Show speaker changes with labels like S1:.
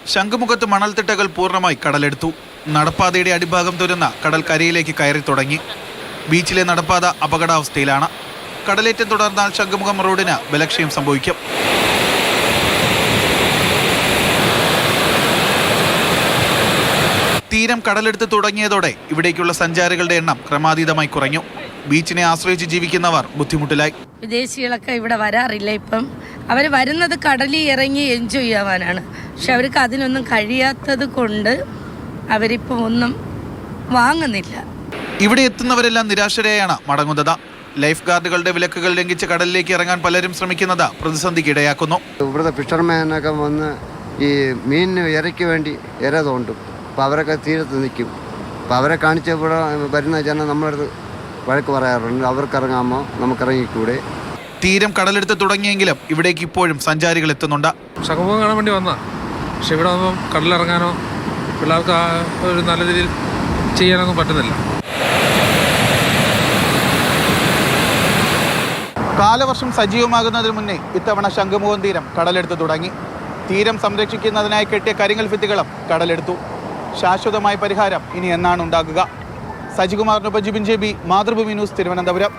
S1: ശംഖുമുഖത്ത് മണൽത്തിട്ടകൾ പൂർണ്ണമായി കടലെടുത്തു. നടപ്പാതയുടെ അടിഭാഗം തുരന്ന കടൽ കരയിലേക്ക് കയറി തുടങ്ങി. ബീച്ചിലെ നടപ്പാത അപകടാവസ്ഥയിലാണ്. കടലേറ്റം തുടർന്നാൽ ശംഖുമുഖം റോഡിന് ബലക്ഷയം സംഭവിക്കും. തീരം കടലെടുത്ത് തുടങ്ങിയതോടെ ഇവിടേക്കുള്ള സഞ്ചാരികളുടെ എണ്ണം ക്രമാതീതമായി കുറഞ്ഞു. ബീച്ചിനെ ആശ്രയിച്ച് ജീവിക്കുന്നവർ ബുദ്ധിമുട്ടിലായി.
S2: വിദേശികളൊക്കെ ഇവിടെ വരാറില്ല. ഇപ്പം അവർ വരുന്നത് കടലിൽ ഇറങ്ങി എൻജോയ് ചെയ്യാവാനാണ്. പക്ഷെ അവർക്ക് അതിനൊന്നും കഴിയാത്തത് കൊണ്ട് അവരിപ്പം ഒന്നും വാങ്ങുന്നില്ല.
S1: ഇവിടെ എത്തുന്നവരെല്ലാം നിരാശരായാണ് മടങ്ങുന്നത്. ലൈഫ് ഗാർഡുകളുടെ വിലക്കുകൾ ലംഘിച്ച് കടലിലേക്ക് ഇറങ്ങാൻ പലരും ശ്രമിക്കുന്നത് പ്രതിസന്ധിക്ക് ഇടയാക്കുന്നു.
S3: ഇവിടുത്തെ ഫിഷർമാനൊക്കെ വന്ന് ഈ മീനിന് ഇരയ്ക്ക് വേണ്ടി ഇര തോണ്ടും. അപ്പോൾ അവരൊക്കെ തീരത്ത് നിൽക്കും. അപ്പോൾ അവരെ കാണിച്ച് ഇവിടെ വരുന്ന ജനം നമ്മളടുത്ത് വഴക്ക് പറയാറുണ്ട്. അവർക്കിറങ്ങാമോ, നമുക്കിറങ്ങിക്കൂടെ.
S1: തീരം കടലെടുത്ത് തുടങ്ങിയെങ്കിലും ഇവിടേക്ക് ഇപ്പോഴും സഞ്ചാരികൾ എത്തുന്നുണ്ട്.
S4: ശംഖുമുഖം കാണാൻ വേണ്ടി വന്നതാണ്. പക്ഷെ ഇവിടെ വന്നപ്പം കടലിറങ്ങാനോ പിള്ളേർക്ക് ഒരു നല്ല രീതിയിൽ ചെയ്യാനൊന്നും പറ്റുന്നില്ല.
S1: കാലവർഷം സജീവമാകുന്നതിന് മുന്നേ ഇത്തവണ ശംഖുമുഖം തീരം കടലെടുത്ത് തുടങ്ങി. തീരം സംരക്ഷിക്കുന്നതിനായി കെട്ടിയ കരിങ്കൽ ഭിത്തികളും കടലെടുത്തു. ശാശ്വതമായ പരിഹാരം ഇനി എന്നാണ് ഉണ്ടാകുക? സജികുമാറിനൊപ്പം ജിബിൻ JB, മാതൃഭൂമി ന്യൂസ്, തിരുവനന്തപുരം.